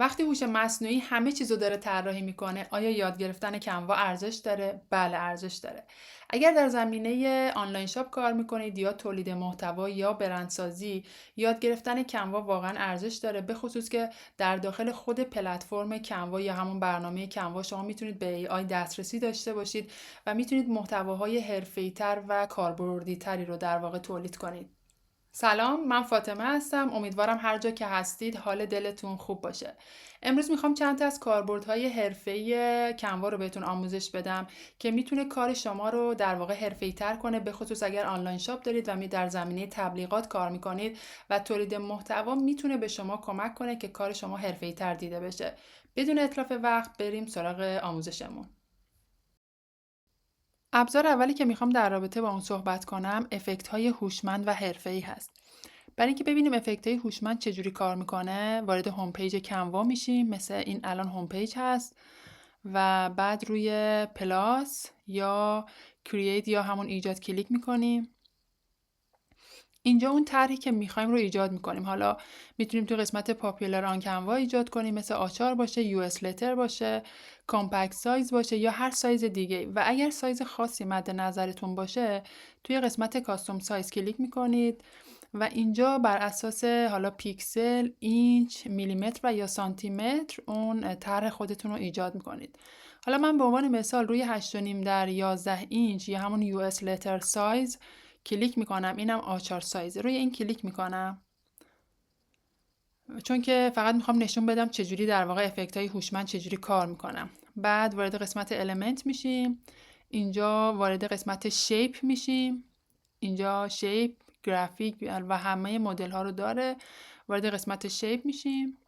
وقتی هوش مصنوعی همه چیزو داره طراحی میکنه، آیا یاد گرفتن کنوا ارزش داره؟ بله ارزش داره. اگر در زمینه آنلاین شاپ کار میکنید یا تولید محتوا یا برندسازی، یاد گرفتن کنوا واقعا ارزش داره، به خصوص که در داخل خود پلتفرم کنوا یا همون برنامه کنوا شما میتونید به ای آی دسترسی داشته باشید و میتونید محتواهای حرفه‌ای‌تر و کاربردی‌تری رو در واقع تولید کنید. سلام، من فاطمه هستم. امیدوارم هر جا که هستید حال دلتون خوب باشه. امروز میخوام چند تا از کاربردهای حرفه‌ای کنوا رو بهتون آموزش بدم که میتونه کار شما رو در واقع حرفه‌ای تر کنه، به خصوص اگر آنلاین شاپ دارید و در زمینه تبلیغات کار میکنید و تولید محتوا میتونه به شما کمک کنه که کار شما حرفه‌ای تر دیده بشه. بدون اتلاف وقت بریم سراغ آموزشمون. ابزار اولی که میخوام در رابطه با اون صحبت کنم افکت‌های هوشمند و حرفه‌ای هست. برای اینکه ببینیم افکت‌های هوشمند چجوری کار میکنه، وارد هوم پیج کنوا میشیم. مثل این الان هوم پیج هست و بعد روی پلاس یا کرییت یا همون ایجاد کلیک میکنیم. اینجا اون طرحی که میخوایم رو ایجاد میکنیم. حالا میتونیم تو قسمت پاپولار آن کنوا ایجاد کنیم، مثل آچار باشه، یو اس لتر باشه، کامپکت سایز باشه یا هر سایز دیگه. و اگر سایز خاصی مد نظرتون باشه، توی قسمت کاستوم سایز کلیک میکنید و اینجا بر اساس حالا پیکسل، اینچ، میلیمتر و یا سانتی متر اون طرح خودتون رو ایجاد میکنید. حالا من به عنوان مثال روی 8.5 در 11 اینچ یا همون یو اس لتر سایز کلیک میکنم. اینم آچار سایز. روی این کلیک میکنم چون که فقط میخوام نشون بدم چجوری در واقع افکت های هوشمند چجوری کار میکنم. بعد وارد قسمت المنت میشیم. اینجا وارد قسمت شیپ میشیم. اینجا شیپ، گرافیک و همه مدل ها رو داره. وارد قسمت شیپ میشیم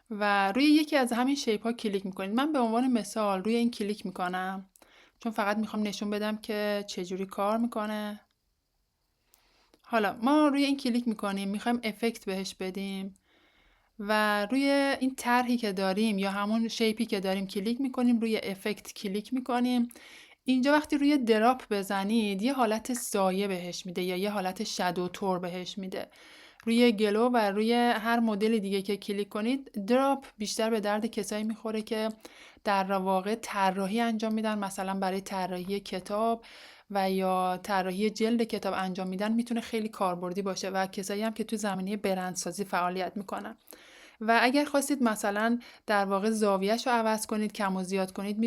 و روی یکی از همین شیپ ها کلیک میکنید. من به عنوان مثال روی این کلیک میکنم چون فقط میخوام نشون بدم که چجوری کار میکنه. حالا ما روی این کلیک میکنیم، میخوایم افکت بهش بدیم و روی این طرحی که داریم یا همون شیپی که داریم کلیک میکنیم، روی افکت کلیک میکنیم. اینجا وقتی روی دراپ بزنید یه حالت سایه بهش میده یا یه حالت شادو تور بهش میده. روی گلو و روی هر مدل دیگه که کلیک کنید، دراپ بیشتر به درد کسایی میخوره که در واقع طراحی انجام میدن، مثلا برای طراحی کتاب و یا طراحی جلد کتاب انجام میدن. میتونه خیلی کاربردی باشه و کسایی هم که تو زمینه برندسازی فعالیت میکنن. و اگر خواستید مثلا در واقع زاویه‌اش رو عوض کنید، کم و زیاد کنید،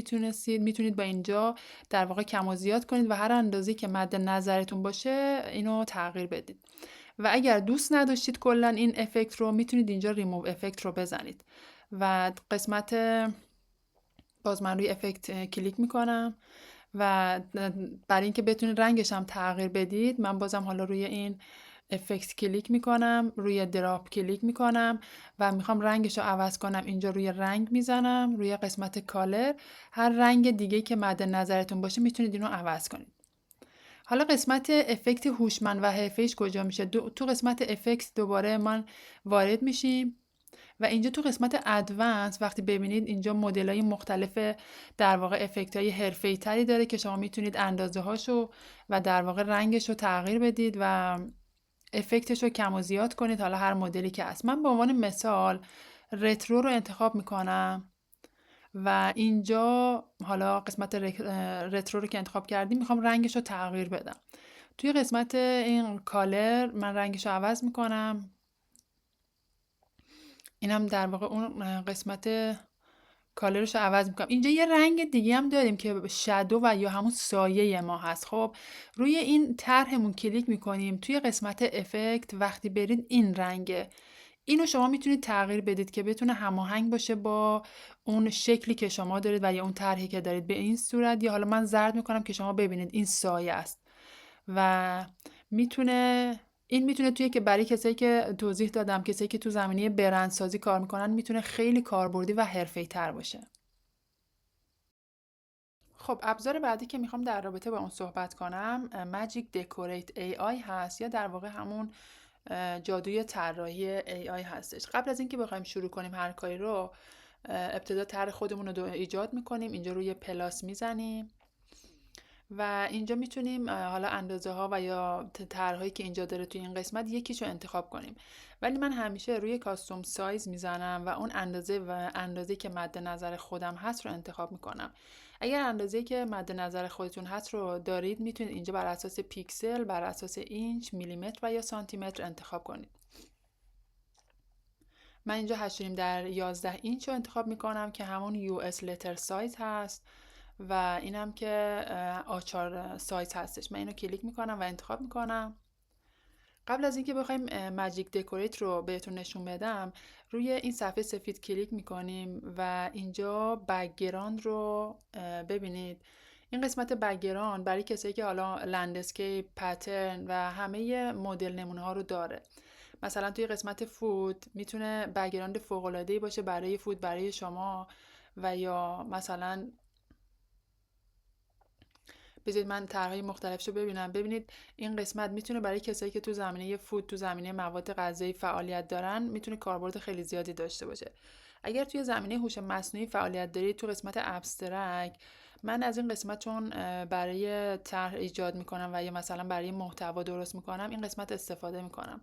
میتونید با اینجا در واقع کم و زیاد کنید و هر اندازه‌ای که مد نظرتون باشه اینو تغییر بدید. و اگر دوست نداشتید کلا این افکت رو، میتونید اینجا ریموو افکت رو بزنید و قسمت باز من روی افکت کلیک میکنم و برای اینکه بتونید رنگش هم تغییر بدید، من بازم حالا روی این افکت کلیک میکنم، روی دراپ کلیک میکنم و میخوام رنگش رو عوض کنم. اینجا روی رنگ میزنم، روی قسمت کالر، هر رنگ دیگه که مد نظرتون باشه میتونید اینو عوض کنید. حالا قسمت افکت هوشمند و حرفه‌ایش کجا میشه؟ تو قسمت افکت دوباره من وارد میشیم و اینجا تو قسمت ادوانس وقتی ببینید اینجا مدل‌های مختلف در واقع افکت‌های حرفه‌ای تری داره که شما میتونید اندازه‌هاشو و در واقع رنگش رو تغییر بدید و افکتش رو کم و زیاد کنید، حالا هر مدلی که هست. من به عنوان مثال رترو رو انتخاب میکنم و اینجا حالا قسمت رترو رو که انتخاب کردیم میخوام رنگش رو تغییر بدم. توی قسمت این کالر من رنگش رو عوض میکنم. اینم در واقع اون قسمت کالرش رو عوض میکنم. اینجا یه رنگ دیگه هم داریم که شادو و یا همون سایه ما هست. خب روی این طرحمون کلیک میکنیم. توی قسمت افکت وقتی برید این رنگه، اینو شما میتونید تغییر بدید که بتونه هماهنگ باشه با اون شکلی که شما دارید و یا اون طرحی که دارید. به این صورت یا حالا من زرد میکنم که شما ببینید این سایه است و میتونه توی که برای کسایی که توضیح دادم، کسایی که تو زمینه برندسازی کار میکنن، میتونه خیلی کاربردی و حرفه‌ای تر باشه. خب ابزار بعدی که میخوام در رابطه با اون صحبت کنم ماجیک دکوریت ای آی هست یا در واقع همون جادوی طراحی ای آی هستش. قبل از اینکه بخوایم شروع کنیم هر کاری رو، ابتدا طرح خودمون رو ایجاد میکنیم. اینجا روی پلاس میزنیم و اینجا میتونیم حالا اندازه ها و یا طرحهایی که اینجا داره توی این قسمت یکیشو انتخاب کنیم. ولی من همیشه روی کاستوم سایز میزنم و اون اندازه که مد نظر خودم هست رو انتخاب میکنم. اگر اندازه‌ای که مد نظر خودتون هست رو دارید میتونید اینجا بر اساس پیکسل، بر اساس اینچ، میلیمتر و یا سانتی متر انتخاب کنید. من اینجا 8 در 11 اینچ رو انتخاب میکنم که همون US letter size هست و اینم که آچار سایز هستش. من اینو کلیک میکنم و انتخاب میکنم. قبل از اینکه بخوایم ماجیک دکوریت رو بهتون نشون بدم، روی این صفحه سفید کلیک میکنیم و اینجا بک‌گراند رو ببینید. این قسمت بک‌گراند برای کسایی که حالا لندسکیپ، پترن و همه مدل نمونه ها رو داره. مثلا توی قسمت فود میتونه بک‌گراند فوق‌العاده‌ای باشه برای فود برای شما و یا مثلا بذارید من طرحهای مختلفشو ببینم. ببینید این قسمت میتونه برای کسایی که تو زمینه فود، تو زمینه مواد غذایی فعالیت دارن، میتونه کاربرد خیلی زیادی داشته باشه. اگر توی زمینه هوش مصنوعی فعالیت دارید، تو قسمت ابسترکت، من از این قسمت چون برای طرح ایجاد میکنم و یا مثلا برای محتوا درست میکنم، این قسمت استفاده میکنم.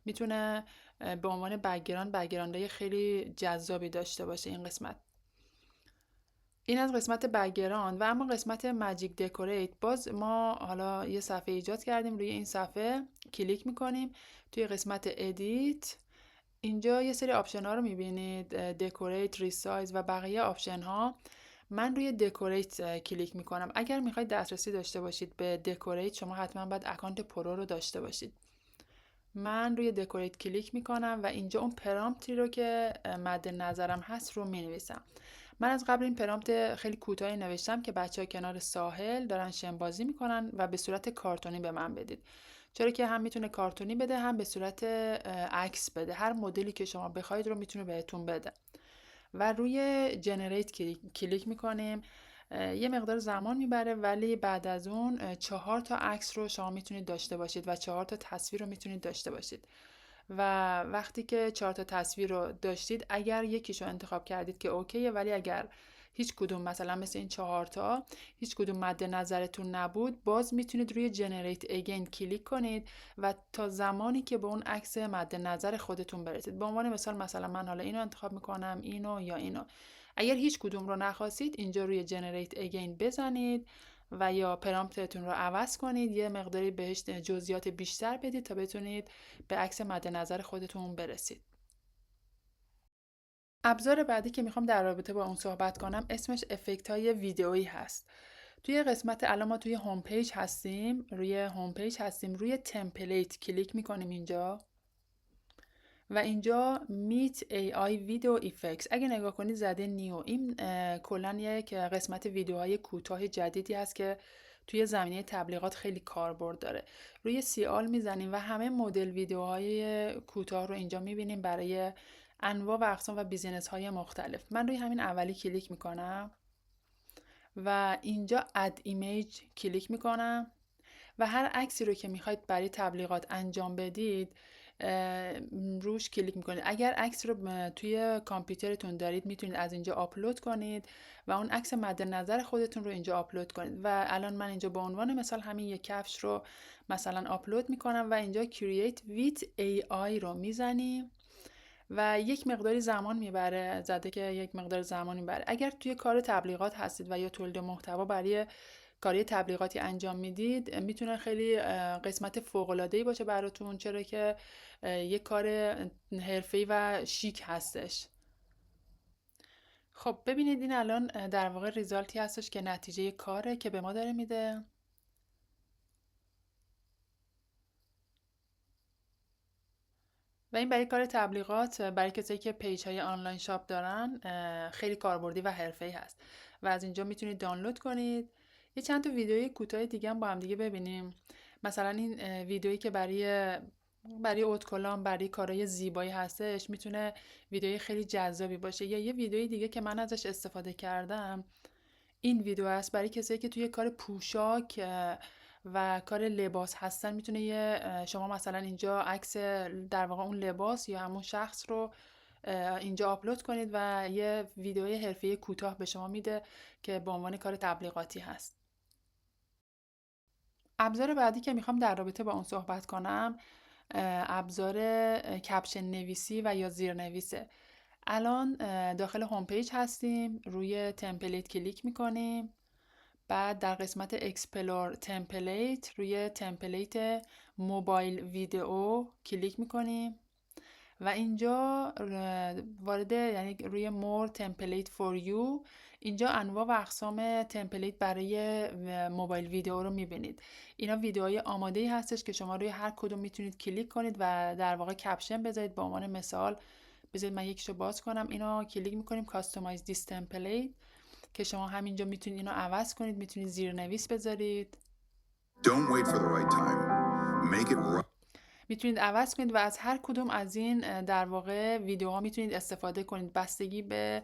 میتونه به عنوان بک‌گراندهای خیلی جذابی داشته باشه این قسمت. این از قسمت بک‌گراند و اما قسمت ماجیک دکوریت، باز ما حالا یه صفحه ایجاد کردیم. روی این صفحه کلیک میکنیم توی قسمت ادیت. اینجا یه سری آپشن ها رو میبینید، دکوریت، ریسایز و بقیه آپشن ها. من روی دکوریت کلیک میکنم. اگر میخواید دسترسی داشته باشید به دکوریت، شما حتما باید اکانت پرو رو داشته باشید. من روی دکوریت کلیک میکنم و اینجا اون پرامپتی رو که مد نظرم هست رو مینویسم. من از قبل این پرامپت خیلی کوتاهی نوشتم که بچه‌ها کنار ساحل دارن شن بازی میکنن و به صورت کارتونی به من بدید. چرا که هم میتونه کارتونی بده، هم به صورت عکس بده. هر مدلی که شما بخواید رو میتونه بهتون بده. و روی جنریت کلیک میکنیم. یه مقدار زمان میبره ولی بعد از اون 4 تا عکس رو شما میتونید داشته باشید و 4 تا تصویر رو میتونید داشته باشید. و وقتی که 4 تا تصویر رو داشتید، اگر یکیش رو انتخاب کردید که اوکیه، ولی اگر هیچ کدوم مثلا مثل این 4 تا هیچ کدوم مد نظرتون نبود، باز میتونید روی جنریت اگین کلیک کنید و تا زمانی که به اون عکس مد نظر خودتون برسید. به عنوان مثلا من حالا اینو انتخاب میکنم، اینو یا اینو. اگر هیچ کدوم رو نخواستید، اینجا روی جنریت اگین بزنید و یا پرامپتتون رو عوض کنید، یه مقداری بهش جزئیات بیشتر بدید تا بتونید به عکس مد نظر خودتون برسید. ابزار بعدی که میخوام در رابطه با اون صحبت کنم اسمش افکت های ویدئویی هست. توی قسمت الان ما توی هوم پیج هستیم، روی تمپلیت کلیک میکنیم اینجا و اینجا میت AI ویدیو ایفکتس. اگه نگاه کنید زده نیو. این کلا یک قسمت ویدیوهای کوتاه جدیدی هست که توی زمینه تبلیغات خیلی کاربرد داره. روی سیال میزنیم و همه مدل ویدیوهای کوتاه رو اینجا میبینیم برای انواع و اقسام و بیزینس های مختلف. من روی همین اولی کلیک میکنم و اینجا اد ایمیج کلیک میکنم و هر عکسی رو که میخواید برای تبلیغات انجام بدید روش کلیک میکنید. اگر عکس رو توی کامپیوترتون دارید، میتونید از اینجا آپلود کنید و اون عکس مد نظر خودتون رو اینجا آپلود کنید. و الان من اینجا به عنوان مثال همین یک کفش رو مثلا آپلود میکنم و اینجا Create with AI رو میزنیم و یک مقداری زمان میبره. زده که یک مقدار زمان میبره. اگر توی کار تبلیغات هستید و یا تولید محتوا برای کاری تبلیغاتی انجام میدید، میتونه خیلی قسمت فوق‌العاده‌ای باشه براتون، چرا که یک کار حرفه‌ای و شیک هستش. خب ببینید این الان در واقع ریزالتی هستش که نتیجه کاره که به ما داره میده. و این برای کار تبلیغات، برای کسایی که پیج های آنلاین شاپ دارن خیلی کاربردی و حرفه‌ای هست و از اینجا میتونید دانلود کنید. یه چند تا ویدیوی کوتاه دیگه هم با هم دیگه ببینیم. مثلا این ویدیویی که برای اوتکلام، برای کارهای زیبایی هستش، میتونه ویدیوی خیلی جذابی باشه. یا یه ویدیوی دیگه که من ازش استفاده کردم، این ویدیو است برای کسایی که توی کار پوشاک و کار لباس هستن. میتونه شما مثلا اینجا عکس در واقع اون لباس یا همون شخص رو اینجا آپلود کنید و یه ویدیوی حرفه‌ای کوتاه به شما میده که به عنوان کار تبلیغاتی هست. ابزار بعدی که میخوام در رابطه با اون صحبت کنم ابزار کپشن نویسی و یا زیرنویسه. الان داخل هوم پیج هستیم، روی تمپلیت کلیک میکنیم، بعد در قسمت اکسپلور تمپلیت روی تمپلیت موبایل ویدئو کلیک میکنیم و اینجا وارد، یعنی روی مور تمپلیت فور یو، اینجا انواع و اقسام تمپلیت برای موبایل ویدئو رو میبینید. اینا ویدئوهای آماده‌ای هستش که شما روی هر کدوم میتونید کلیک کنید و در واقع کپشن بذارید. به عنوان مثال بذارید من یکیشو باز کنم، اینو کلیک میکنیم کاستومایز دیس تمپلیت که شما همینجا میتونید اینو عوض کنید، میتونید زیرنویس بذارید. Don't wait for the right time. Make it right. میتونید عوض کنید و از هر کدوم از این در واقع ویدیوها میتونید استفاده کنید. بستگی به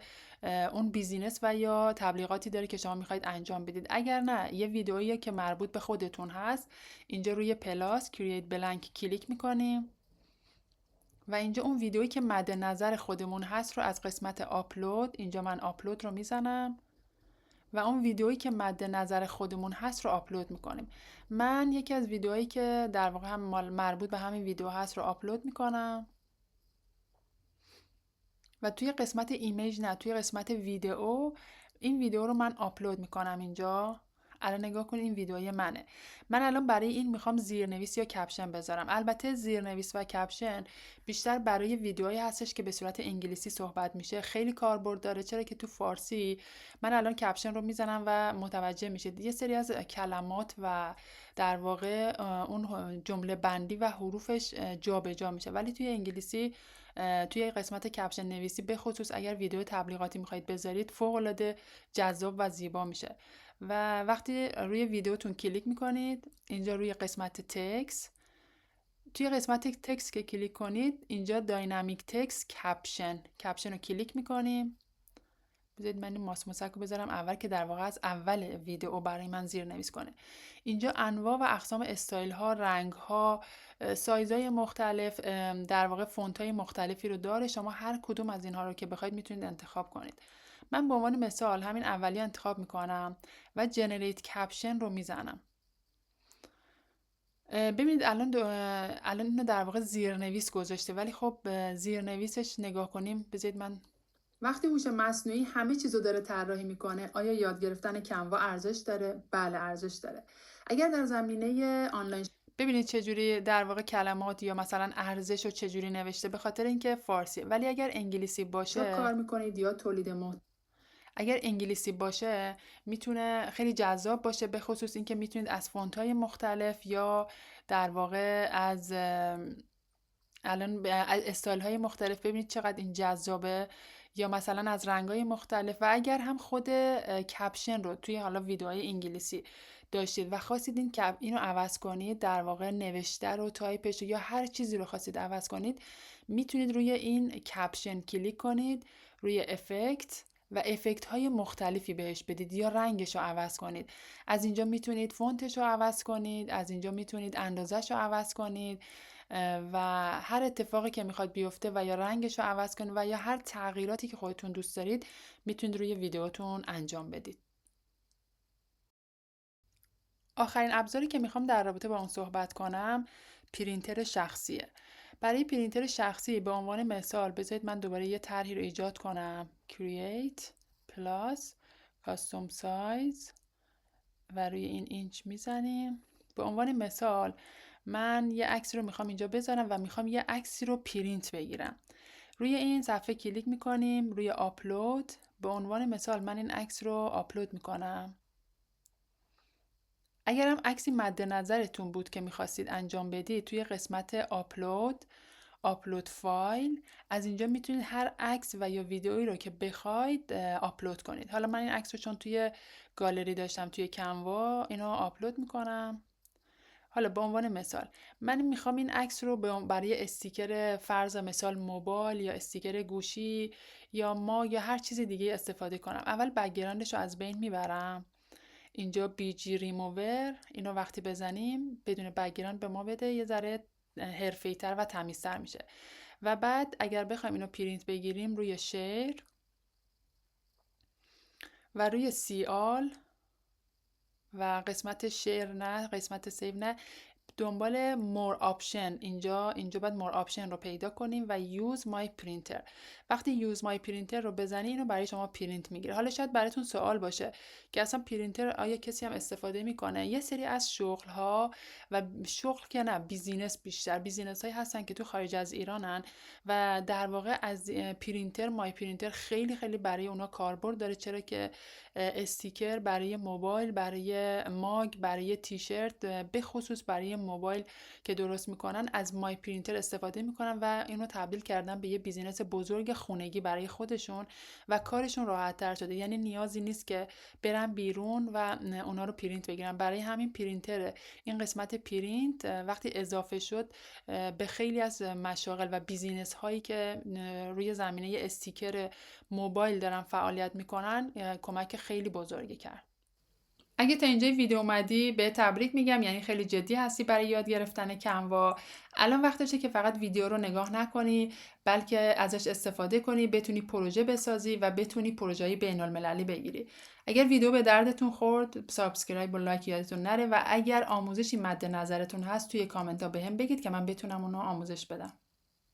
اون بیزینس و یا تبلیغاتی داره که شما میخواید انجام بدید. اگر نه یه ویدئویی که مربوط به خودتون هست، اینجا روی پلاس کرییت بلانک کلیک میکنیم و اینجا اون ویدئویی که مد نظر خودمون هست رو از قسمت آپلود، اینجا من آپلود رو میزنم و اون ویدئویی که مد نظر خودمون هست رو آپلود میکنیم. من یکی از ویدئوهایی که در واقع هم مربوط به همین ویدئو هست رو آپلود میکنم و توی قسمت ایمیج نه، توی قسمت ویدئو این ویدئو رو من آپلود میکنم اینجا. الان نگاه کنید این ویدئوی منه. من الان برای این میخوام زیرنویس یا کپشن بذارم. البته زیرنویس و کپشن بیشتر برای ویدئوهایی هستش که به صورت انگلیسی صحبت میشه، خیلی کاربرد داره، چرا که تو فارسی من الان کپشن رو میزنم و متوجه میشید یه سری از کلمات و در واقع اون جمله بندی و حروفش جابجا میشه، ولی توی انگلیسی توی قسمت کپشن نویسی به خصوص اگر ویدیو تبلیغاتی میخواید بذارید فوق العاده جذاب و زیبا میشه. و وقتی روی ویدیوتون کلیک میکنید اینجا روی قسمت تکس، توی قسمت تکس که کلیک کنید اینجا داینامیک تکس کپشن رو کلیک میکنیم. بذارید من این ماس موسک رو بذارم اول که در واقع از اول ویدیو برای من زیرنویس کنه. اینجا انواع و اقسام استایل ها، رنگ ها، سایزهای مختلف، در واقع فونت های مختلفی رو داره. شما هر کدوم از اینها رو که بخواید میتونید انتخاب کنید. من به عنوان مثال همین اولی انتخاب میکنم و جنریت کپشن رو میزنم. ببینید الان اینو در واقع زیرنویس گذاشته، ولی خب زیرنویسش نگاه کنیم. بذارید من وقتی هوش مصنوعی همه چیزو داره طراحی میکنه، آیا یاد گرفتن کنوا ارزش داره؟ بله ارزش داره. اگر در زمینه آنلاین ببینید چجوری در واقع کلمات یا مثلا ارزش رو چجوری نوشته، به خاطر اینکه فارسی. ولی اگر انگلیسی باشه کار میکنید یا تولید اگر انگلیسی باشه میتونه خیلی جذاب باشه، به خصوص اینکه میتونید از فونت‌های مختلف یا در واقع از الان استایل‌های مختلف ببینید چقدر این جذابه، یا مثلا از رنگ‌های مختلف. و اگر هم خود کپشن رو توی حالا ویدیوهای انگلیسی داشتید و خواستید اینو عوض کنید، در واقع نوشته رو، تایپش یا هر چیزی رو خواستید عوض کنید، میتونید روی این کپشن کلیک کنید، روی افکت و افکت های مختلفی بهش بدید یا رنگش رو عوض کنید. از اینجا میتونید فونتش رو عوض کنید، از اینجا میتونید اندازش رو عوض کنید و هر اتفاقی که میخواد بیفته و یا رنگش رو عوض کنید و یا هر تغییراتی که خودتون دوست دارید میتونید روی ویدیوتون انجام بدید. آخرین ابزاری که میخوام در رابطه با اون صحبت کنم پرینتر شخصیه. برای پرینتر شخصی به عنوان مثال بذارید من دوباره یه طرحی رو ایجاد کنم. Create Plus Custom Size و روی این اینچ میزنیم. به عنوان مثال من یه عکس رو میخوام اینجا بذارم و میخوام یه عکسی رو پرینت بگیرم. روی این صفحه کلیک میکنیم، روی آپلود. به عنوان مثال من این عکس رو آپلود میکنم. اگرم عکسی مد نظرتون بود که میخواستید انجام بدید، توی قسمت آپلود فایل از اینجا میتونید هر عکس و یا ویدئویی رو که بخواید آپلود کنید. حالا من این عکس رو چون توی گالری داشتم توی کنوا، اینو آپلود میکنم. حالا به عنوان مثال من میخوام این عکس رو برای استیکر فرض مثال موبایل یا استیکر گوشی یا یا هر چیز دیگه استفاده کنم. اول بک‌گراندش رو از بین میبرم. اینجا بیجی ریموور، اینو وقتی بزنیم بدون بک‌گراند به ما بده، یه ذره حرفه‌ای‌تر و تمیزتر میشه. و بعد اگر بخوایم اینو پرینت بگیریم روی شیر و روی سی آل و قسمت شیر نه، قسمت سیو نه. دنبال مور آپشن، اینجا باید مور آپشن رو پیدا کنیم و یوز مای پرینتر. وقتی یوز مای پرینتر رو بزنی اینو برای شما پرینت میگیره. حالا شاید براتون سوال باشه که اصلا پرینتر آیا کسی هم استفاده میکنه؟ یه سری از شغل ها و شغل که نه، بیزینس بیشتر، بیزینس هایی هستن که تو خارج از ایرانن و در واقع از پرینتر، مای پرینتر خیلی خیلی برای اونا کاربرد داره، چرا که استیکر برای موبایل، برای ماگ، برای تیشرت، به خصوص برای موبایل که درست میکنن از مای پرینتر استفاده میکنن و اینو تبدیل کردن به یه بیزینس بزرگ خونگی برای خودشون و کارشون راحت تر شده. یعنی نیازی نیست که برن بیرون و اونا رو پرینت بگیرن. برای همین پرینتر، این قسمت پرینت وقتی اضافه شد به خیلی از مشاغل و بیزینس هایی که روی زمینه استیکر موبایل دارن فعالیت میکنن کمک خیلی بزرگی کرد. اگه تا اینجای ویدیو اومدی به تبریک میگم، یعنی خیلی جدی هستی برای یاد گرفتن کنوا. الان وقتشه که فقط ویدیو رو نگاه نکنی بلکه ازش استفاده کنی، بتونی پروژه بسازی و بتونی پروژه‌ای بین‌المللی بگیری. اگر ویدیو به دردتون خورد سابسکرایب و لایک یادتون نره و اگر آموزشی مد نظرتون هست توی کامنت ها بهم بگید که من بتونم اونو آموزش بدم.